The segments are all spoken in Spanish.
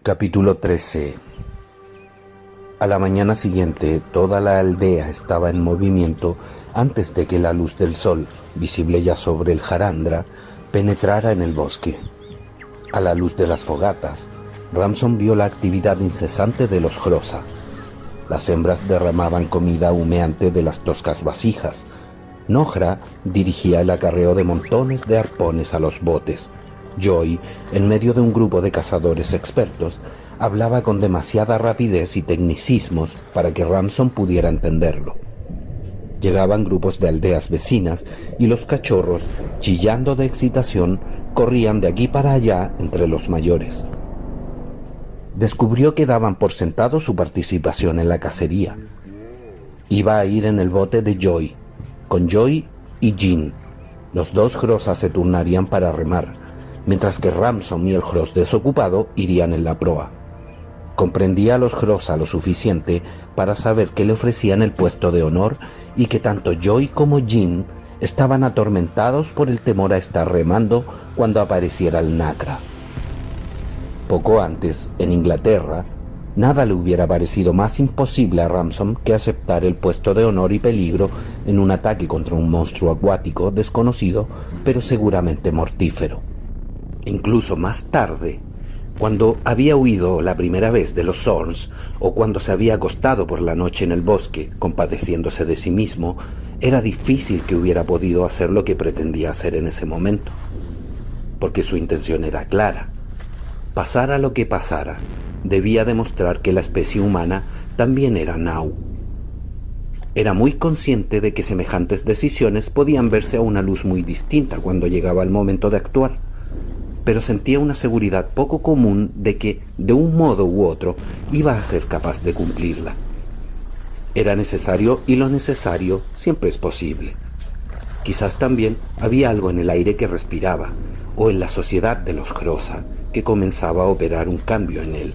Capítulo 13. A la mañana siguiente, toda la aldea estaba en movimiento antes de que la luz del sol, visible ya sobre el Jarandra, penetrara en el bosque. A la luz de las fogatas, Ramson vio la actividad incesante de los Xhosa. Las hembras derramaban comida humeante de las toscas vasijas. Nohra dirigía el acarreo de montones de arpones a los botes. Joy, en medio de un grupo de cazadores expertos, hablaba con demasiada rapidez y tecnicismos para que Ramson pudiera entenderlo. Llegaban grupos de aldeas vecinas y los cachorros, chillando de excitación, corrían de aquí para allá entre los mayores. Descubrió que daban por sentado su participación en la cacería. Iba a ir en el bote de Joy, con Joy y Jin. Los dos Xhosa se turnarían para remar, mientras que Ramson y el Xhos desocupado irían en la proa. Comprendía a los Xhosa lo suficiente para saber que le ofrecían el puesto de honor y que tanto Joy como Jin estaban atormentados por el temor a estar remando cuando apareciera el Nacra. Poco antes, en Inglaterra, nada le hubiera parecido más imposible a Ramson que aceptar el puesto de honor y peligro en un ataque contra un monstruo acuático desconocido, pero seguramente mortífero. Incluso más tarde, cuando había huido la primera vez de los Zorns, o cuando se había acostado por la noche en el bosque, compadeciéndose de sí mismo, era difícil que hubiera podido hacer lo que pretendía hacer en ese momento, porque su intención era clara. Pasara lo que pasara, debía demostrar que la especie humana también era Nau. Era muy consciente de que semejantes decisiones podían verse a una luz muy distinta cuando llegaba el momento de actuar, pero sentía una seguridad poco común de que, de un modo u otro, iba a ser capaz de cumplirla. Era necesario, y lo necesario siempre es posible. Quizás también había algo en el aire que respiraba, o en la sociedad de los Xhosa, que comenzaba a operar un cambio en él.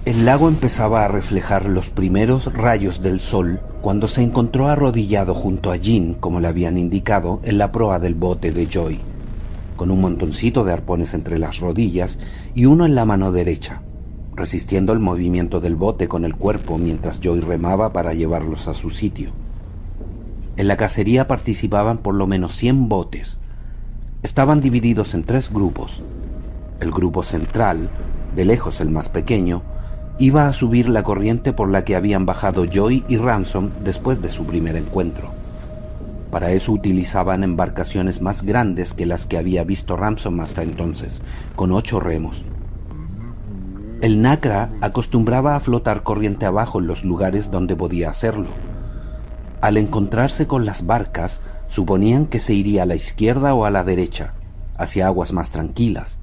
El lago empezaba a reflejar los primeros rayos del sol cuando se encontró arrodillado junto a Jin, como le habían indicado, en la proa del bote de Joy, con un montoncito de arpones entre las rodillas y uno en la mano derecha, resistiendo el movimiento del bote con el cuerpo mientras Joy remaba para llevarlos a su sitio. En la cacería participaban por lo menos 100 botes. Estaban divididos en 3 grupos. El grupo central, de lejos el más pequeño, iba a subir la corriente por la que habían bajado Joy y Ramson después de su primer encuentro. Para eso utilizaban embarcaciones más grandes que las que había visto Ramson hasta entonces, con 8 remos. El Nacra acostumbraba a flotar corriente abajo en los lugares donde podía hacerlo. Al encontrarse con las barcas, suponían que se iría a la izquierda o a la derecha, hacia aguas más tranquilas.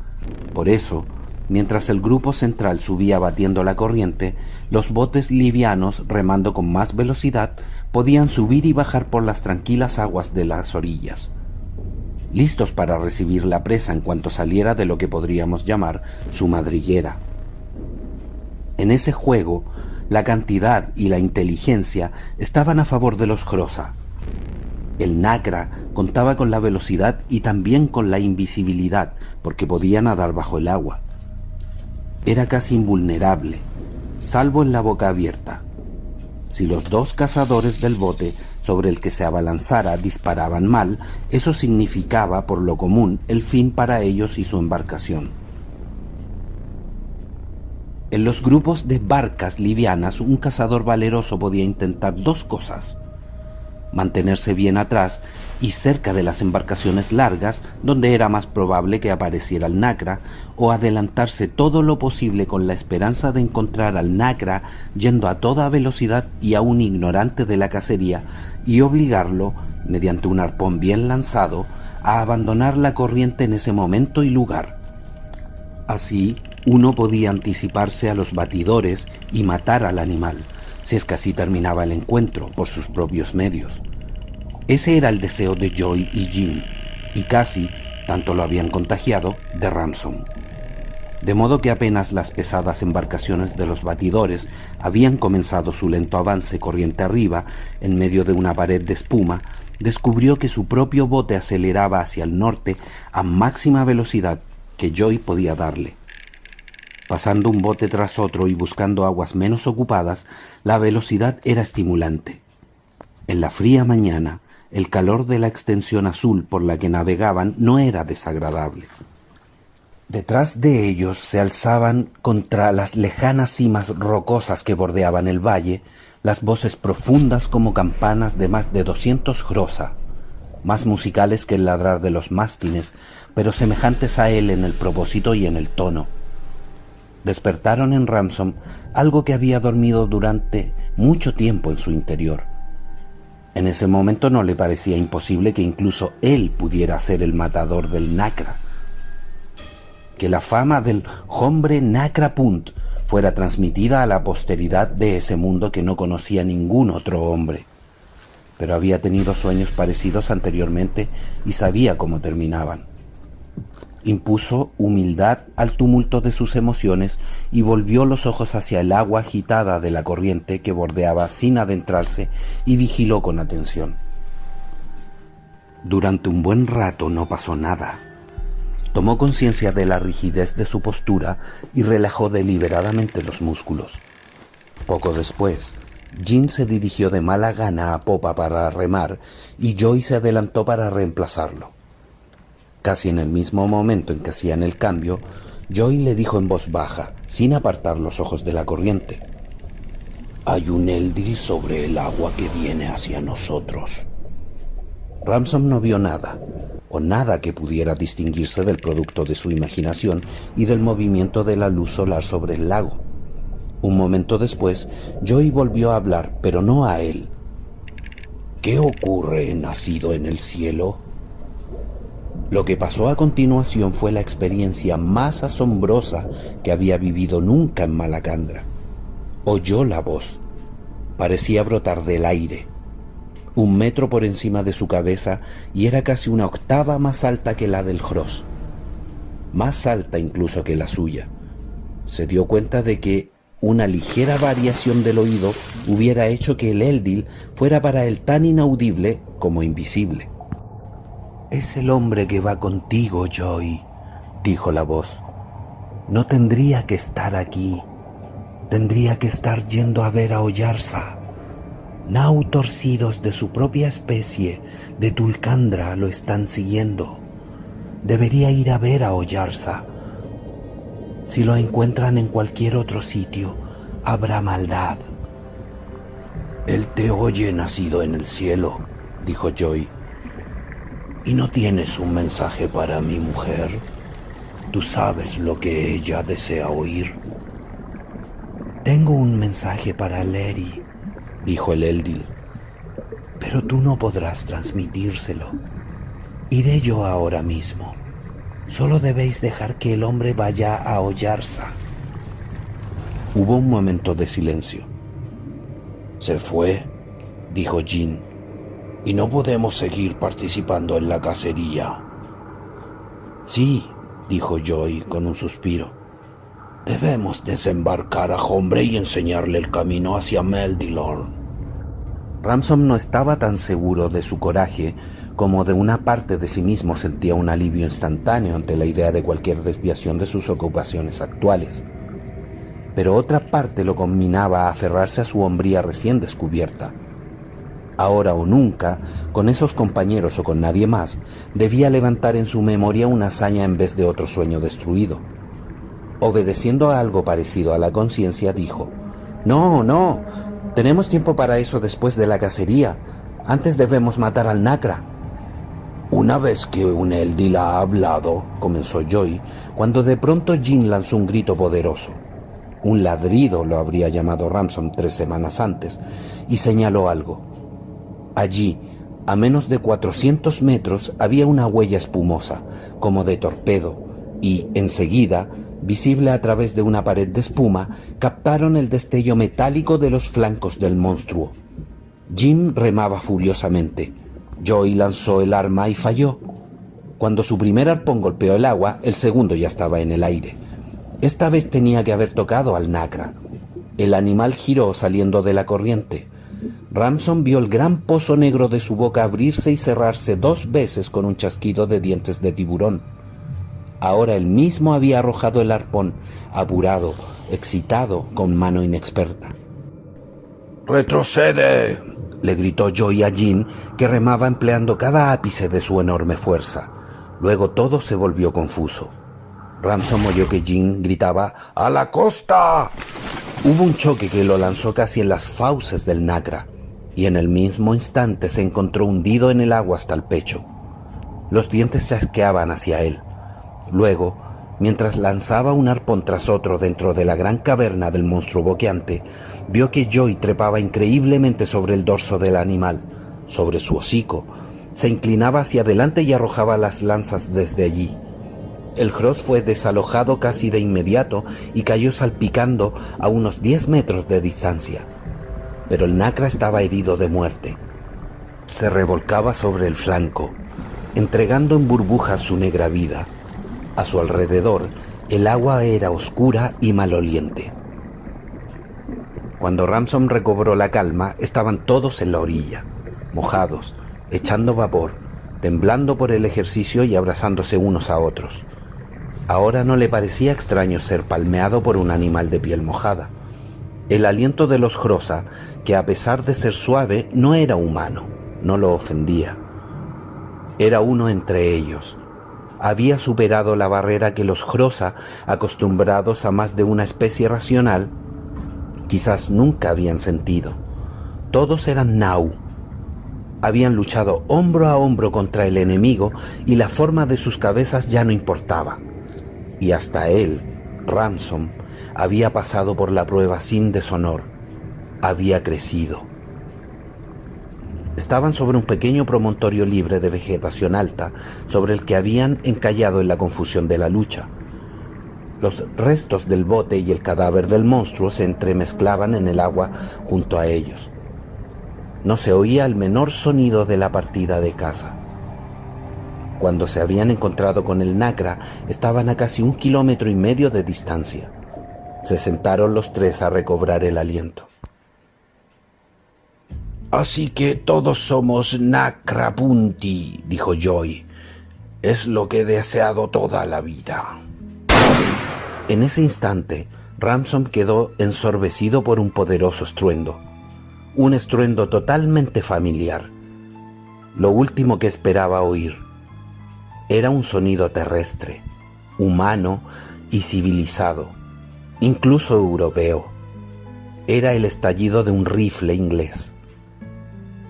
Por eso, mientras el grupo central subía batiendo la corriente, los botes livianos, remando con más velocidad, podían subir y bajar por las tranquilas aguas de las orillas, listos para recibir la presa en cuanto saliera de lo que podríamos llamar su madriguera. En ese juego, la cantidad y la inteligencia estaban a favor de los Xhosa. El Nacra contaba con la velocidad y también con la invisibilidad, porque podía nadar bajo el agua. Era casi invulnerable, salvo en la boca abierta. Si los 2 cazadores del bote sobre el que se abalanzara disparaban mal, eso significaba, por lo común, el fin para ellos y su embarcación. En los grupos de barcas livianas, un cazador valeroso podía intentar 2 cosas: mantenerse bien atrás y cerca de las embarcaciones largas, donde era más probable que apareciera el Nacra, o adelantarse todo lo posible con la esperanza de encontrar al Nacra yendo a toda velocidad y aún ignorante de la cacería, y obligarlo, mediante un arpón bien lanzado, a abandonar la corriente en ese momento y lugar. Así, uno podía anticiparse a los batidores y matar al animal, si es que así terminaba el encuentro por sus propios medios. Ese era el deseo de Joy y Jin, y casi, tanto lo habían contagiado, de Ramson. De modo que apenas las pesadas embarcaciones de los batidores habían comenzado su lento avance corriente arriba, en medio de una pared de espuma, descubrió que su propio bote aceleraba hacia el norte a máxima velocidad que Joy podía darle. Pasando un bote tras otro y buscando aguas menos ocupadas, la velocidad era estimulante. En la fría mañana, el calor de la extensión azul por la que navegaban no era desagradable. Detrás de ellos se alzaban contra las lejanas cimas rocosas que bordeaban el valle las voces profundas como campanas de más de 200 grosa, más musicales que el ladrar de los mástines, pero semejantes a él en el propósito y en el tono. Despertaron en Ramson algo que había dormido durante mucho tiempo en su interior. En ese momento no le parecía imposible que incluso él pudiera ser el matador del Nacra, que la fama del hombre Nacra Punt fuera transmitida a la posteridad de ese mundo que no conocía ningún otro hombre. Pero había tenido sueños parecidos anteriormente y sabía cómo terminaban. Impuso humildad al tumulto de sus emociones y volvió los ojos hacia el agua agitada de la corriente que bordeaba sin adentrarse y vigiló con atención. Durante un buen rato no pasó nada. Tomó conciencia de la rigidez de su postura y relajó deliberadamente los músculos. Poco después, Jin se dirigió de mala gana a popa para remar y Joy se adelantó para reemplazarlo. Casi en el mismo momento en que hacían el cambio, Joy le dijo en voz baja, sin apartar los ojos de la corriente: «Hay un Eldil sobre el agua que viene hacia nosotros». Ramson no vio nada, o nada que pudiera distinguirse del producto de su imaginación y del movimiento de la luz solar sobre el lago. Un momento después, Joy volvió a hablar, pero no a él. «¿Qué ocurre, nacido en el cielo?» Lo que pasó a continuación fue la experiencia más asombrosa que había vivido nunca en Malacandra. Oyó la voz. Parecía brotar del aire. 1 metro por encima de su cabeza y era casi una octava más alta que la del Hross. Más alta incluso que la suya. Se dio cuenta de que una ligera variación del oído hubiera hecho que el Eldil fuera para él tan inaudible como invisible. «Es el hombre que va contigo, Joy», dijo la voz. «No tendría que estar aquí. Tendría que estar yendo a ver a Oyarsa. Nau torcidos de su propia especie, de Tulcandra, lo están siguiendo. Debería ir a ver a Oyarsa. Si lo encuentran en cualquier otro sitio, habrá maldad». «Él te oye, nacido en el cielo», dijo Joy. «¿Y no tienes un mensaje para mi mujer? Tú sabes lo que ella desea oír». «Tengo un mensaje para Leri», dijo el Eldil, «pero tú no podrás transmitírselo. Iré yo ahora mismo. Solo debéis dejar que el hombre vaya a Oyarsa». Hubo un momento de silencio. «Se fue», dijo Jin, «y no podemos seguir participando en la cacería». «Sí», dijo Joy con un suspiro. «Debemos desembarcar a Hombre y enseñarle el camino hacia Meldilorn». Ramson no estaba tan seguro de su coraje como de una parte de sí mismo sentía un alivio instantáneo ante la idea de cualquier desviación de sus ocupaciones actuales. Pero otra parte lo conminaba a aferrarse a su hombría recién descubierta. Ahora o nunca, con esos compañeros o con nadie más, debía levantar en su memoria una hazaña en vez de otro sueño destruido. Obedeciendo a algo parecido a la conciencia, dijo: «No, tenemos tiempo para eso después de la cacería. Antes debemos matar al Nacra». «Una vez que un Eldil ha hablado», comenzó Joy, cuando de pronto Jin lanzó un grito poderoso. Un ladrido lo habría llamado Ramson 3 semanas antes, y señaló algo. Allí, a menos de 400 metros, había una huella espumosa, como de torpedo, y, enseguida, visible a través de una pared de espuma, captaron el destello metálico de los flancos del monstruo. Jim remaba furiosamente. Joy lanzó el arma y falló. Cuando su primer arpón golpeó el agua, el segundo ya estaba en el aire. Esta vez tenía que haber tocado al Nacra. El animal giró saliendo de la corriente. Ramson vio el gran pozo negro de su boca abrirse y cerrarse 2 veces con un chasquido de dientes de tiburón. Ahora él mismo había arrojado el arpón, apurado, excitado, con mano inexperta. «¡Retrocede!», le gritó Joy a Jin, que remaba empleando cada ápice de su enorme fuerza. Luego todo se volvió confuso. Ramson oyó que Jin gritaba «¡A la costa!». Hubo un choque que lo lanzó casi en las fauces del Nacra, y en el mismo instante se encontró hundido en el agua hasta el pecho. Los dientes chasqueaban hacia él. Luego, mientras lanzaba un arpón tras otro dentro de la gran caverna del monstruo boqueante, vio que Joy trepaba increíblemente sobre el dorso del animal, sobre su hocico. Se inclinaba hacia adelante y arrojaba las lanzas desde allí. El Hross fue desalojado casi de inmediato y cayó salpicando a unos 10 metros de distancia. Pero el Nacra estaba herido de muerte. Se revolcaba sobre el flanco, entregando en burbujas su negra vida. A su alrededor, el agua era oscura y maloliente. Cuando Ramson recobró la calma, estaban todos en la orilla, mojados, echando vapor, temblando por el ejercicio y abrazándose unos a otros. Ahora no le parecía extraño ser palmeado por un animal de piel mojada. El aliento de los Xhosa, que a pesar de ser suave, no era humano, no lo ofendía. Era uno entre ellos. Había superado la barrera que los Xhosa, acostumbrados a más de una especie racional, quizás nunca habían sentido. Todos eran Na'u. Habían luchado hombro a hombro contra el enemigo y la forma de sus cabezas ya no importaba. Y hasta él, Ramson, había pasado por la prueba sin deshonor. Había crecido. Estaban sobre un pequeño promontorio libre de vegetación alta, sobre el que habían encallado en la confusión de la lucha. Los restos del bote y el cadáver del monstruo se entremezclaban en el agua junto a ellos. No se oía el menor sonido de la partida de caza. Cuando se habían encontrado con el Nacra, estaban a casi 1,5 kilómetros de distancia. Se sentaron los tres a recobrar el aliento. «Así que todos somos Nakrapunti», dijo Joy. «Es lo que he deseado toda la vida». En ese instante, Ramson quedó ensorbecido por un poderoso estruendo. Un estruendo totalmente familiar. Lo último que esperaba oír. Era un sonido terrestre, humano y civilizado, incluso europeo. Era el estallido de un rifle inglés.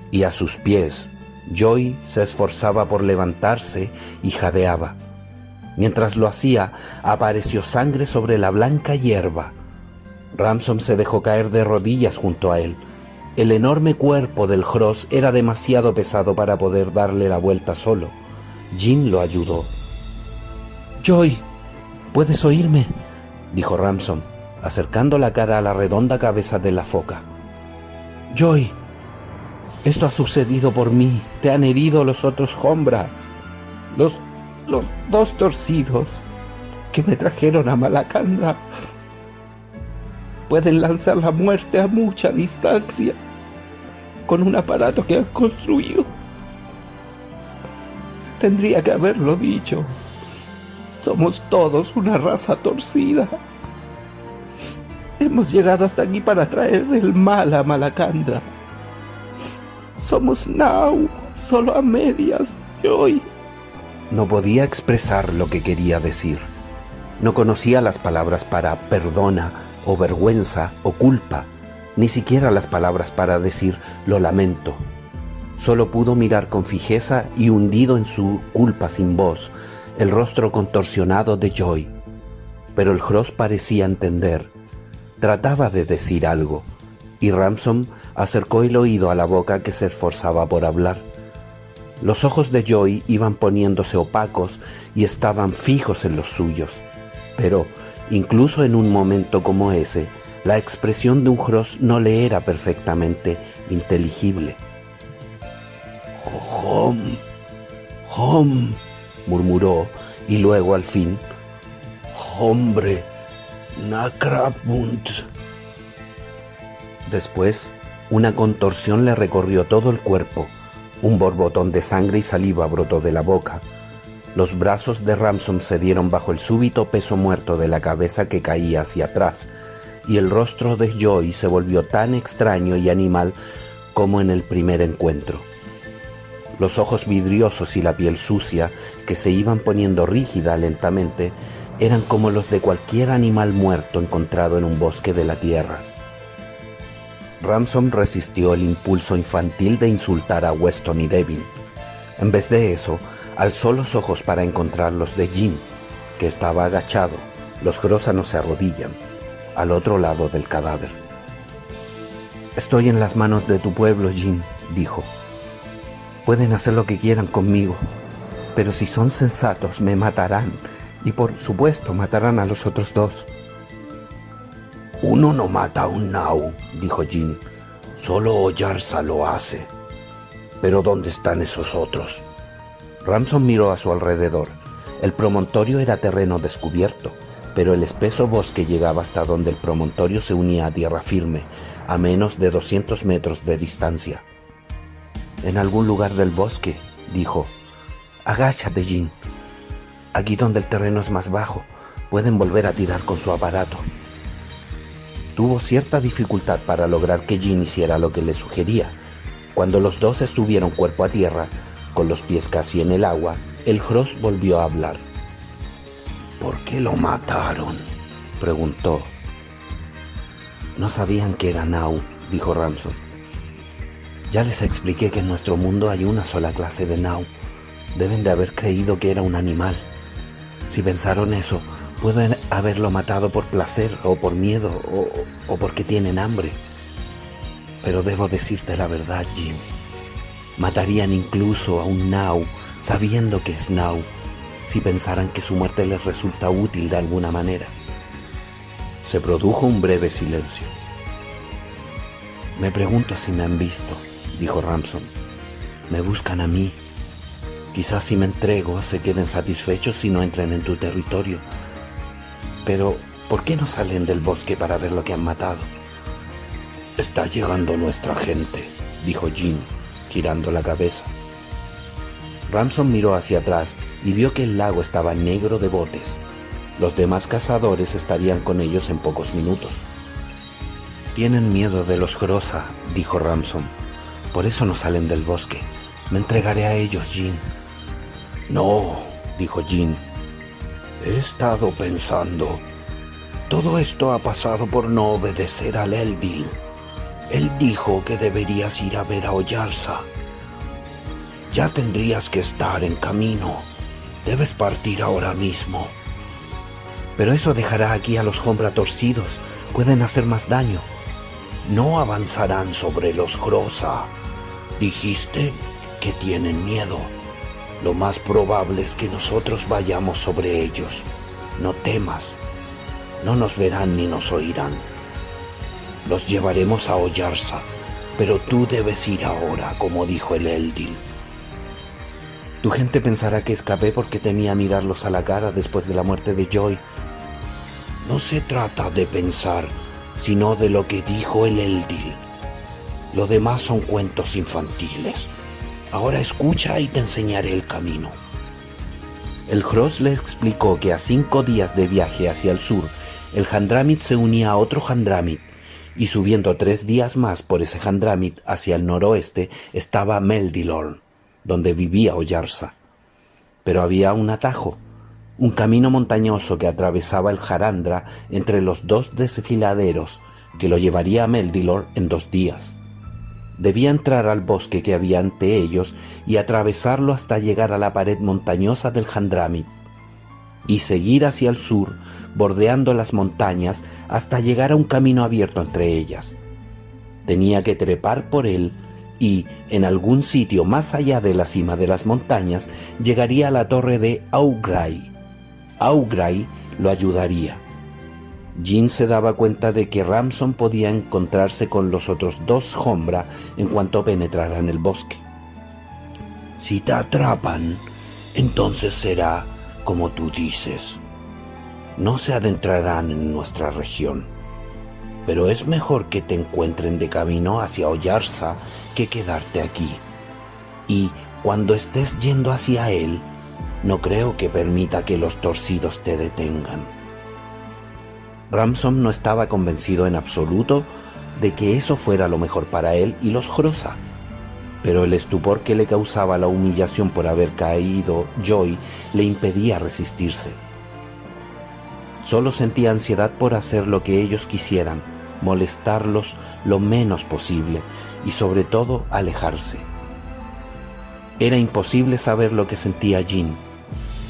Y a sus pies, Joy se esforzaba por levantarse y jadeaba. Mientras lo hacía, apareció sangre sobre la blanca hierba. Ramson se dejó caer de rodillas junto a él. El enorme cuerpo del Hross era demasiado pesado para poder darle la vuelta solo. Jin lo ayudó. «Joy, ¿puedes oírme?», dijo Ramson, acercando la cara a la redonda cabeza de la foca. «Joy, esto ha sucedido por mí. Te han herido los otros Hombra. Los 2 torcidos que me trajeron a Malacandra pueden lanzar la muerte a mucha distancia con un aparato que han construido. Tendría que haberlo dicho. Somos todos una raza torcida. Hemos llegado hasta aquí para traer el mal a Malacandra. Somos Na'u, solo a medias, Joy». No podía expresar lo que quería decir. No conocía las palabras para perdona, o vergüenza, o culpa, ni siquiera las palabras para decir lo lamento. Solo pudo mirar con fijeza y hundido en su culpa sin voz, el rostro contorsionado de Joy. Pero el Hross parecía entender. Trataba de decir algo, y Ramson acercó el oído a la boca que se esforzaba por hablar. Los ojos de Joy iban poniéndose opacos y estaban fijos en los suyos. Pero, incluso en un momento como ese, la expresión de un Hross no le era perfectamente inteligible. «Hom», murmuró, y luego al fin, «Hombre, Nakrapunt». Después, una contorsión le recorrió todo el cuerpo. Un borbotón de sangre y saliva brotó de la boca. Los brazos de Ramson cedieron bajo el súbito peso muerto de la cabeza que caía hacia atrás, y el rostro de Joy se volvió tan extraño y animal como en el primer encuentro. Los ojos vidriosos y la piel sucia, que se iban poniendo rígida lentamente, eran como los de cualquier animal muerto encontrado en un bosque de la tierra. Ramson resistió el impulso infantil de insultar a Weston y Devin. En vez de eso, alzó los ojos para encontrar los de Jim, que estaba agachado, los grósanos se arrodillan, al otro lado del cadáver. «Estoy en las manos de tu pueblo, Jim», dijo. «Pueden hacer lo que quieran conmigo, pero si son sensatos me matarán, y por supuesto matarán a los otros dos». «Uno no mata a un Nau», dijo Jim. «Solo Oyarsa lo hace. Pero ¿dónde están esos otros?» Ramson miró a su alrededor. El promontorio era terreno descubierto, pero el espeso bosque llegaba hasta donde el promontorio se unía a tierra firme, a menos de 200 metros de distancia. «En algún lugar del bosque», dijo. «Agáchate, Jim. Aquí donde el terreno es más bajo, pueden volver a tirar con su aparato». Tuvo cierta dificultad para lograr que Jim hiciera lo que le sugería. Cuando los dos estuvieron cuerpo a tierra, con los pies casi en el agua, el Hross volvió a hablar. «¿Por qué lo mataron?», preguntó. «No sabían que era Nau», dijo Ramson. «Ya les expliqué que en nuestro mundo hay una sola clase de Nau. Deben de haber creído que era un animal. Si pensaron eso, pueden haberlo matado por placer o por miedo o porque tienen hambre. Pero debo decirte la verdad, Jim. Matarían incluso a un Nau sabiendo que es Nau, si pensaran que su muerte les resulta útil de alguna manera». Se produjo un breve silencio. «Me pregunto si me han visto», dijo Ramson. «Me buscan a mí. Quizás si me entrego se queden satisfechos y no entren en tu territorio. Pero, ¿por qué no salen del bosque para ver lo que han matado?» «Está llegando nuestra gente», dijo Jim, girando la cabeza. Ramson miró hacia atrás y vio que el lago estaba negro de botes. Los demás cazadores estarían con ellos en pocos minutos. «Tienen miedo de los Grosa», dijo Ramson. «Por eso no salen del bosque. Me entregaré a ellos, Jim». «No», dijo Jim. «He estado pensando. Todo esto ha pasado por no obedecer al Eldil. Él dijo que deberías ir a ver a Oyarsa. Ya tendrías que estar en camino. Debes partir ahora mismo». «Pero eso dejará aquí a los Hombra torcidos. Pueden hacer más daño». «No avanzarán sobre los Grosa. Dijiste que tienen miedo. Lo más probable es que nosotros vayamos sobre ellos. No temas. No nos verán ni nos oirán. Los llevaremos a Oyarsa, pero tú debes ir ahora, como dijo el Eldil». «Tu gente pensará que escapé porque temía mirarlos a la cara después de la muerte de Joy». «No se trata de pensar, sino de lo que dijo el Eldil. Lo demás son cuentos infantiles. Ahora escucha y te enseñaré el camino». El Hross le explicó que a 5 días de viaje hacia el sur, el Handramit se unía a otro Handramit, y subiendo 3 días más por ese Handramit hacia el noroeste estaba Meldilorn, donde vivía Oyarsa. Pero había un atajo, un camino montañoso que atravesaba el Jarandra entre los 2 desfiladeros, que lo llevaría a Meldilorn en 2 días. Debía entrar al bosque que había ante ellos y atravesarlo hasta llegar a la pared montañosa del Handramit, y seguir hacia el sur, bordeando las montañas hasta llegar a un camino abierto entre ellas. Tenía que trepar por él y, en algún sitio más allá de la cima de las montañas, llegaría a la torre de Augrai. Augrai lo ayudaría. Jim se daba cuenta de que Ramson podía encontrarse con los otros 2 Hombra en cuanto penetrara en el bosque. «Si te atrapan, entonces será como tú dices. No se adentrarán en nuestra región. Pero es mejor que te encuentren de camino hacia Oyarsa que quedarte aquí. Y cuando estés yendo hacia él, No creo que permita que los torcidos te detengan. Ramson no estaba convencido en absoluto de que eso fuera lo mejor para él y los Xhosa, pero el estupor que le causaba la humillación por haber caído Joy le impedía resistirse. Solo sentía ansiedad por hacer lo que ellos quisieran, molestarlos lo menos posible y sobre todo alejarse. Era imposible saber lo que sentía Jin,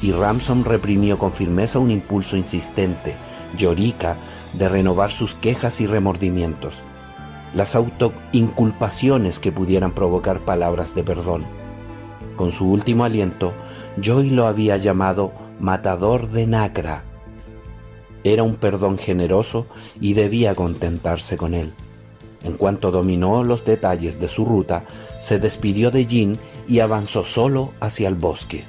y Ramson reprimió con firmeza un impulso insistente, llorica, de renovar sus quejas y remordimientos, las autoinculpaciones que pudieran provocar palabras de perdón. Con su último aliento, Joy lo había llamado matador de Nacra. Era un perdón generoso y debía contentarse con él. En cuanto dominó los detalles de su ruta, se despidió de Jin y avanzó solo hacia el bosque.